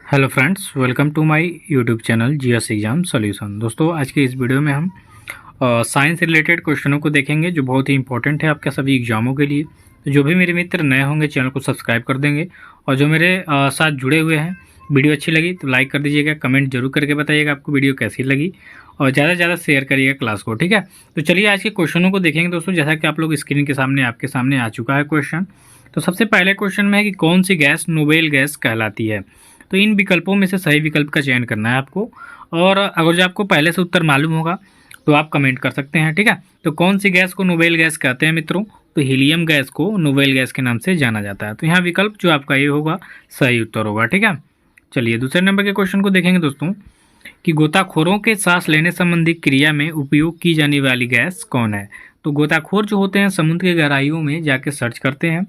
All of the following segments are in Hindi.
Hello friends, welcome to my YouTube channel GS exam solution. दोस्तों, आज के इस वीडियो में हम साइंस रिलेटेड क्वेश्चनों को देखेंगे जो बहुत ही इंपॉर्टेंट है आपके सभी एग्जामों के लिए। तो जो भी मेरे मित्र नए होंगे चैनल को सब्सक्राइब कर देंगे, और जो मेरे साथ जुड़े हुए हैं, वीडियो अच्छी लगी तो लाइक कर दीजिएगा, कमेंट जरूर करके बताइएगा आपको वीडियो कैसी लगी, और ज़्यादा से ज़्यादा शेयर करिएगा क्लास को। ठीक है, तो चलिए आज के क्वेश्चनों को देखेंगे दोस्तों। जैसा कि आप लोग स्क्रीन के सामने आपके सामने आ चुका है क्वेश्चन। तो सबसे पहले क्वेश्चन में है कि कौन सी गैस नोबेल गैस कहलाती है। तो इन विकल्पों में से सही विकल्प का चयन करना है आपको, और अगर जो आपको पहले से उत्तर मालूम होगा तो आप कमेंट कर सकते हैं। ठीक है, तो कौन सी गैस को नोबेल गैस कहते हैं मित्रों? तो हीलियम गैस को नोबेल गैस के नाम से जाना जाता है। तो यहाँ विकल्प जो आपका ये होगा सही उत्तर होगा। ठीक है, चलिए दूसरे नंबर के क्वेश्चन को देखेंगे दोस्तों कि गोताखोरों के सांस लेने संबंधी क्रिया में उपयोग की जाने वाली गैस कौन है। तो गोताखोर जो होते हैं समुद्र की गहराइयों में जाके सर्च करते हैं,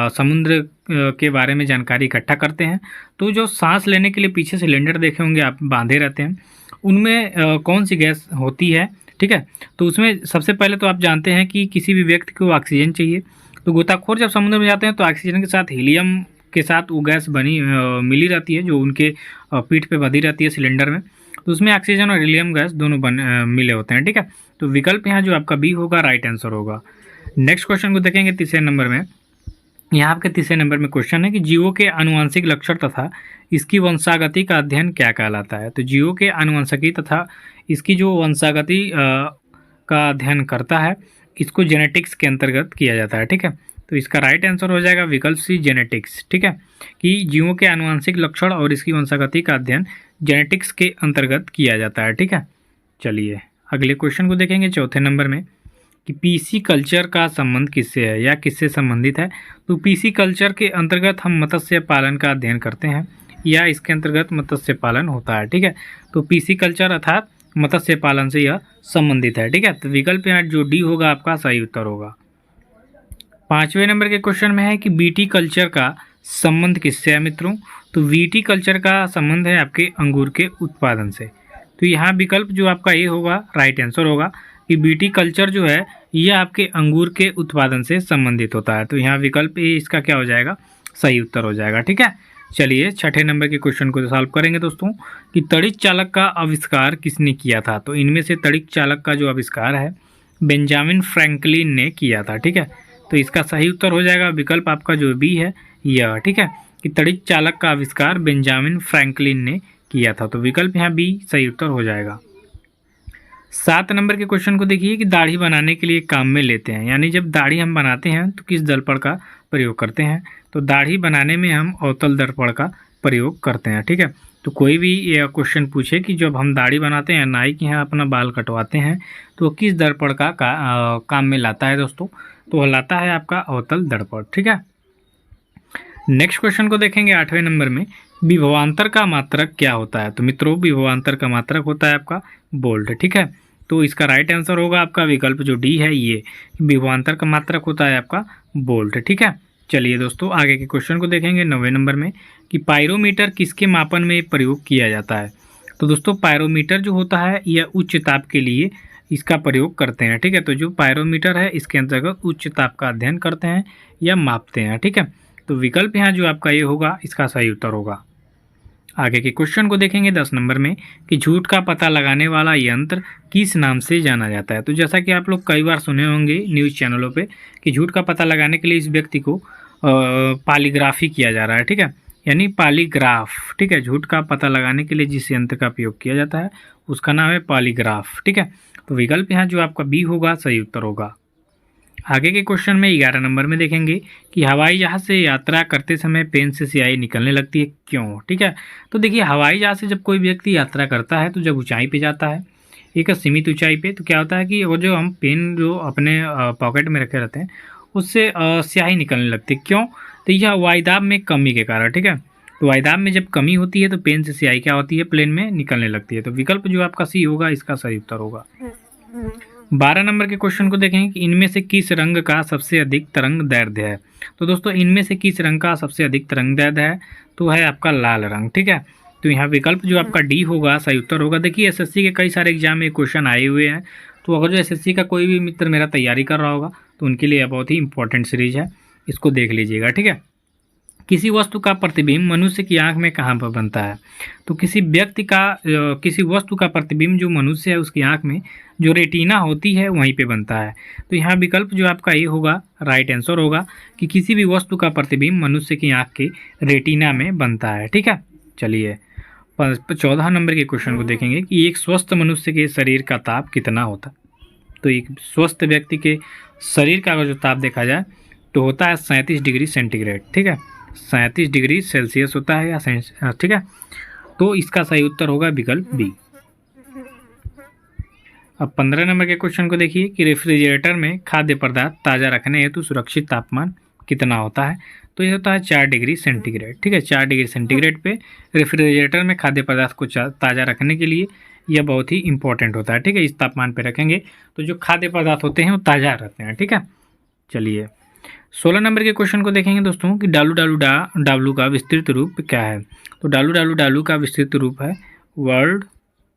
समुद्र के बारे में जानकारी इकट्ठा करते हैं। तो जो सांस लेने के लिए पीछे सिलेंडर देखे होंगे आप बांधे रहते हैं, उनमें कौन सी गैस होती है। ठीक है, तो उसमें सबसे पहले तो आप जानते हैं कि किसी भी व्यक्ति को ऑक्सीजन चाहिए। तो गोताखोर जब समुद्र में जाते हैं तो ऑक्सीजन के साथ हीलियम के साथ वो गैस बनी मिली रहती है, जो उनके पीठ पे बंधी रहती है सिलेंडर में। तो उसमें ऑक्सीजन और हीलियम गैस दोनों मिले होते हैं। ठीक है, तो विकल्प यहाँ जो आपका बी होगा राइट आंसर होगा। नेक्स्ट क्वेश्चन को देखेंगे तीसरे नंबर में। यहाँ आपके तीसरे नंबर में क्वेश्चन है कि जीवों के आनुवंशिक लक्षण तथा इसकी वंशागति का अध्ययन क्या कहलाता है। तो जीवों के आनुवंशिकी तथा इसकी जो वंशागति का अध्ययन करता है, इसको जेनेटिक्स के अंतर्गत किया जाता है। ठीक है, तो इसका राइट आंसर हो जाएगा विकल्प सी जेनेटिक्स। ठीक है, कि जीवों के आनुवंशिक लक्षण और इसकी वंशागति का अध्ययन जेनेटिक्स के अंतर्गत किया जाता है। ठीक है, चलिए अगले क्वेश्चन को देखेंगे चौथे नंबर में कि पीसी कल्चर का संबंध किससे है या किससे संबंधित है। तो पीसी कल्चर के अंतर्गत हम मत्स्य पालन का अध्ययन करते हैं, या इसके अंतर्गत मत्स्य पालन होता है। ठीक है, तो पीसी कल्चर अर्थात मत्स्य पालन से यह संबंधित है। ठीक है, तो विकल्प यहाँ जो डी होगा आपका सही उत्तर होगा। पांचवें नंबर के क्वेश्चन में है कि बीटी कल्चर का संबंध किससे है मित्रों। तो बीटी कल्चर का संबंध है आपके अंगूर के उत्पादन से। तो यहाँ विकल्प जो आपका ये होगा राइट आंसर होगा कि बीटी कल्चर जो है यह आपके अंगूर के उत्पादन से संबंधित होता है। तो यहाँ विकल्प ए इसका क्या हो जाएगा, सही उत्तर हो जाएगा। ठीक है, चलिए छठे नंबर के क्वेश्चन को सॉल्व करेंगे दोस्तों कि तड़ित चालक का आविष्कार किसने किया था। तो इनमें से तड़ित चालक का जो आविष्कार है बेंजामिन फ्रैंकलिन ने किया था। ठीक है, तो इसका सही उत्तर हो जाएगा विकल्प आपका जो बी है यह। ठीक है, कि तड़ित चालक का आविष्कार बेंजामिन फ्रैंकलिन ने किया था। तो विकल्प यहाँ बी सही उत्तर हो जाएगा। 7 नंबर के क्वेश्चन को देखिए कि दाढ़ी बनाने के लिए काम में लेते हैं, यानी जब दाढ़ी हम बनाते हैं तो किस दर्पण का प्रयोग करते हैं। तो दाढ़ी बनाने में हम अवतल दर्पण का प्रयोग करते हैं। ठीक है, तो कोई भी यह क्वेश्चन पूछे कि जब हम दाढ़ी बनाते हैं, नाई के यहाँ अपना बाल कटवाते हैं, तो किस दर्पण का काम में लाता है दोस्तों। तो वह लाता है आपका अवतल दर्पण। ठीक है, नेक्स्ट क्वेश्चन को देखेंगे 8वें नंबर में, विभवांतर का मात्रक क्या होता है। तो मित्रों विभवांतर का मात्रक होता है आपका वोल्ट। ठीक है, तो इसका राइट आंसर होगा आपका विकल्प जो डी है ये, विभवांतर का मात्रक होता है आपका वोल्ट। ठीक है, चलिए दोस्तों आगे के क्वेश्चन को देखेंगे 9वें नंबर में कि पायरोमीटर किसके मापन में प्रयोग किया जाता है। तो दोस्तों पायरोमीटर जो होता है यह उच्च ताप के लिए इसका प्रयोग करते हैं। ठीक है, तो जो पायरोमीटर है इसके अंतर्गत उच्च ताप का अध्ययन करते हैं या मापते हैं। ठीक है, तो विकल्प यहाँ जो आपका ये होगा इसका सही उत्तर होगा। आगे के क्वेश्चन को देखेंगे 10 नंबर में कि झूठ का पता लगाने वाला यंत्र किस नाम से जाना जाता है। तो जैसा कि आप लोग कई बार सुने होंगे न्यूज़ चैनलों पे कि झूठ का पता लगाने के लिए इस व्यक्ति को पॉलीग्राफी किया जा रहा है। ठीक है, यानी पॉलीग्राफ। ठीक है, झूठ का पता लगाने के लिए जिस यंत्र का उपयोग किया जाता है उसका नाम है पॉलीग्राफ। ठीक है, तो विकल्प यहाँ जो आपका बी होगा सही उत्तर होगा। आगे के क्वेश्चन में 11 नंबर में देखेंगे कि हवाई जहाज़ से यात्रा करते समय पेन से स्याही निकलने लगती है क्यों। ठीक है, तो देखिए हवाई जहाज़ से जब कोई व्यक्ति यात्रा करता है तो जब ऊंचाई पे जाता है, एक सीमित ऊंचाई पे, तो क्या होता है कि वो जो हम पेन जो अपने पॉकेट में रखे रहते हैं उससे स्याही निकलने लगती है। क्यों? तो यह वायुदाब में कमी के कारण। ठीक है, तो वायुदाब में जब कमी होती है तो पेन से स्याही क्या होती है, प्लेन में निकलने लगती है। तो विकल्प जो आपका सी होगा इसका सही उत्तर होगा। 12 नंबर के क्वेश्चन को देखेंगे कि इनमें से किस रंग का सबसे अधिक तरंग दैर्ध्य है। तो दोस्तों इनमें से किस रंग का सबसे अधिक तरंग दैर्ध्य है, तो है आपका लाल रंग। ठीक है, तो यहाँ विकल्प जो आपका डी होगा सही उत्तर होगा। देखिए एसएससी के कई सारे एग्जाम में क्वेश्चन आए हुए हैं, तो अगर जो एसएससी का कोई भी मित्र मेरा तैयारी कर रहा होगा तो उनके लिए बहुत ही इंपॉर्टेंट सीरीज है, इसको देख लीजिएगा। ठीक है, किसी वस्तु का प्रतिबिंब मनुष्य की आंख में कहाँ पर बनता है? तो किसी व्यक्ति का किसी वस्तु का प्रतिबिंब जो मनुष्य है उसकी आंख में जो रेटिना होती है वहीं पे बनता है। तो यहाँ विकल्प जो आपका ये होगा, राइट आंसर होगा कि किसी भी वस्तु का प्रतिबिंब मनुष्य की आंख के रेटिना में बनता है। ठीक है, चलिए 14 नंबर के क्वेश्चन को देखेंगे कि एक स्वस्थ मनुष्य के शरीर का ताप कितना होता है? तो एक स्वस्थ व्यक्ति के शरीर का अगर जो ताप देखा जाए तो होता है 37 डिग्री सेंटीग्रेड। ठीक है, 37 डिग्री सेल्सियस होता है या ठीक है। तो इसका सही उत्तर होगा विकल्प बी। अब 15 नंबर के क्वेश्चन को देखिए कि रेफ्रिजरेटर में खाद्य पदार्थ ताज़ा रखने हेतु सुरक्षित तापमान कितना होता है? तो ये होता है 4 डिग्री सेंटीग्रेड। ठीक है, 4 डिग्री सेंटीग्रेड पे रेफ्रिजरेटर में खाद्य पदार्थ को ताज़ा रखने के लिए यह बहुत ही इंपॉर्टेंट होता है। ठीक है, इस तापमान पे रखेंगे तो जो खाद्य पदार्थ होते हैं वो ताज़ा रहते हैं। ठीक है, चलिए 16 नंबर के क्वेश्चन को देखेंगे दोस्तों कि डब्ल्यू का विस्तृत रूप क्या है? तो डब्ल्यू का विस्तृत रूप है वर्ल्ड,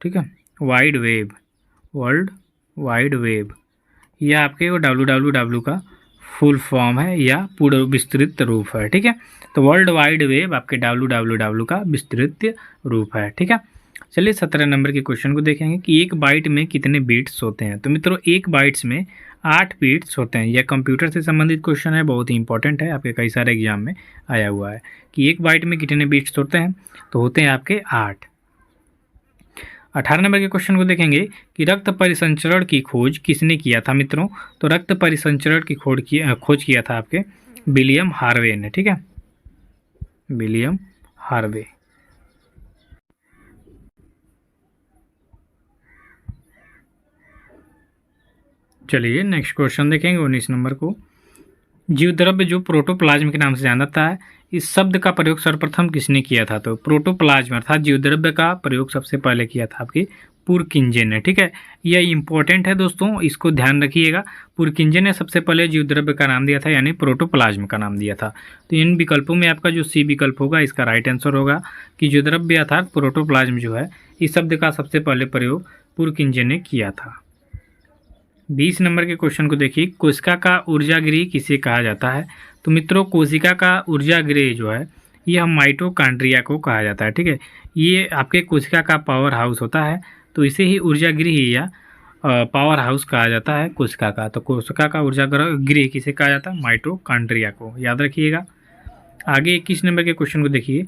ठीक है, wide web, world wide web. यह आपके वो डब्ल्यू का फुल फॉर्म है या पूर्ण विस्तृत रूप है। ठीक है, तो वर्ल्ड वाइड वेब आपके डब्ल्यू का विस्तृत रूप है। ठीक है, चलिए 17 नंबर के क्वेश्चन को देखेंगे कि एक बाइट में कितने बीट्स होते हैं? तो मित्रों एक बाइट्स में 8 बीट्स होते हैं। यह कंप्यूटर से संबंधित क्वेश्चन है, बहुत ही इंपॉर्टेंट है, आपके कई सारे एग्जाम में आया हुआ है कि एक बाइट में कितने बीट्स होते हैं? तो होते हैं आपके 8। 18 नंबर के क्वेश्चन को देखेंगे कि रक्त परिसंचरण की खोज किसने किया था मित्रों? तो रक्त परिसंचरण की खोज किया था आपके विलियम हार्वे ने। ठीक है, विलियम हार्वे। चलिए नेक्स्ट क्वेश्चन देखेंगे 19 नंबर को। जीवद्रव्य जो प्रोटोप्लाज्म के नाम से जाना जाता है, इस शब्द का प्रयोग सर्वप्रथम किसने किया था? तो प्रोटोप्लाज्म अर्थात जीवद्रव्य का प्रयोग सबसे पहले किया था आपके पुरकिंजे ने। ठीक है, यह इंपॉर्टेंट है दोस्तों, इसको ध्यान रखिएगा। पुरकिंजे ने सबसे पहले जीवद्रव्य का नाम दिया था, यानी प्रोटोप्लाज्म का नाम दिया था। तो इन विकल्पों में आपका जो सी विकल्प होगा इसका राइट आंसर होगा कि जीवद्रव्य अर्थात प्रोटोप्लाज्म जो है इस शब्द का सबसे पहले प्रयोग पुरकिंजे ने किया था। 20 नंबर के क्वेश्चन को देखिए, कोशिका का ऊर्जागृह किसे कहा जाता है? तो मित्रों कोशिका का ऊर्जागृह जो है यह माइटोकॉन्ड्रिया को कहा जाता है। ठीक है, ये आपके कोशिका का पावर हाउस होता है, तो इसे ही ऊर्जागृह या पावर हाउस कहा जाता है कोशिका का। तो कोशिका का ऊर्जागृह किसे कहा जाता है? माइटोकॉन्ड्रिया को, याद रखिएगा। आगे 21 नंबर के क्वेश्चन को देखिए,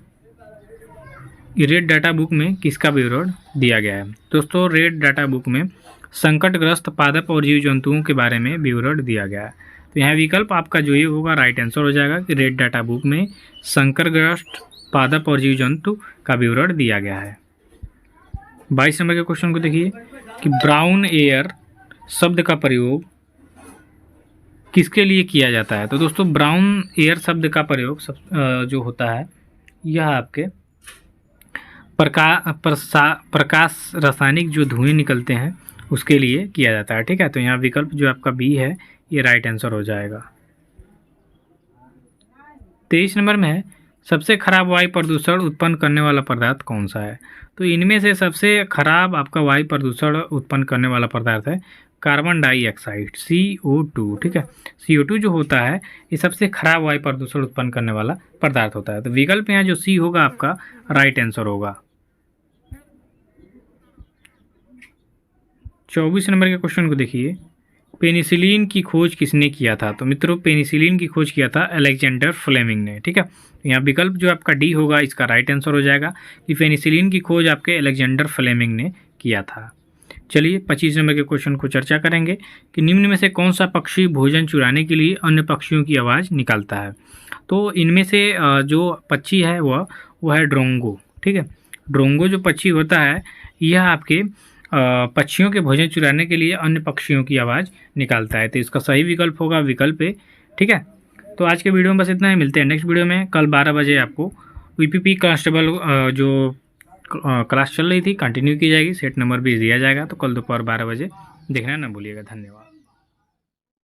रेड डाटा बुक में किसका विवरण दिया गया है? दोस्तों रेड डाटा बुक में संकटग्रस्त पादप और जीव जंतुओं के बारे में विवरण दिया गया है। तो यहाँ विकल्प आपका जो ये होगा राइट आंसर हो जाएगा कि रेड डाटा बुक में संकटग्रस्त पादप और जीव जंतु का विवरण दिया गया है। 22 नंबर के क्वेश्चन को देखिए कि ब्राउन एयर शब्द का प्रयोग किसके लिए किया जाता है? तो दोस्तों ब्राउन एयर शब्द का प्रयोग जो होता है यह आपके प्रकाश रासायनिक जो धुएं निकलते हैं उसके लिए किया जाता है। ठीक है, तो यहाँ विकल्प जो आपका बी है ये राइट आंसर हो जाएगा। 23 नंबर में है सबसे खराब वायु प्रदूषण उत्पन्न करने वाला पदार्थ कौन सा है? तो इनमें से सबसे खराब आपका वायु प्रदूषण उत्पन्न करने वाला पदार्थ है कार्बन डाइऑक्साइड, CO2। ठीक है, CO2 जो होता है ये सबसे खराब वायु प्रदूषण उत्पन्न करने वाला पदार्थ होता है। तो विकल्प यहाँ जो सी होगा आपका राइट आंसर होगा। 24 नंबर के क्वेश्चन को देखिए, पेनिसिलिन की खोज किसने किया था? तो मित्रों पेनिसिलिन की खोज किया था अलेक्जेंडर फ्लेमिंग ने। ठीक है, तो यहाँ विकल्प जो आपका डी होगा इसका राइट आंसर हो जाएगा कि पेनिसिलिन की खोज आपके अलेक्जेंडर फ्लेमिंग ने किया था। चलिए 25 नंबर के क्वेश्चन को चर्चा करेंगे कि निम्न में से कौन सा पक्षी भोजन चुराने के लिए अन्य पक्षियों की आवाज़ निकालता है? तो इनमें से जो पक्षी है वह है ड्रोंगो। ठीक है, ड्रोंगो जो पक्षी होता है यह आपके पक्षियों के भोजन चुराने के लिए अन्य पक्षियों की आवाज़ निकालता है। तो इसका सही विकल्प होगा विकल्प ए। ठीक है, तो आज के वीडियो में बस इतना ही, मिलते हैं नेक्स्ट वीडियो में। कल 12 बजे आपको वीपीपी कांस्टेबल जो क्लास चल रही थी कंटिन्यू की जाएगी, सेट नंबर भी दिया जाएगा। तो कल दोपहर 12 बजे देखना ना भूलिएगा। धन्यवाद।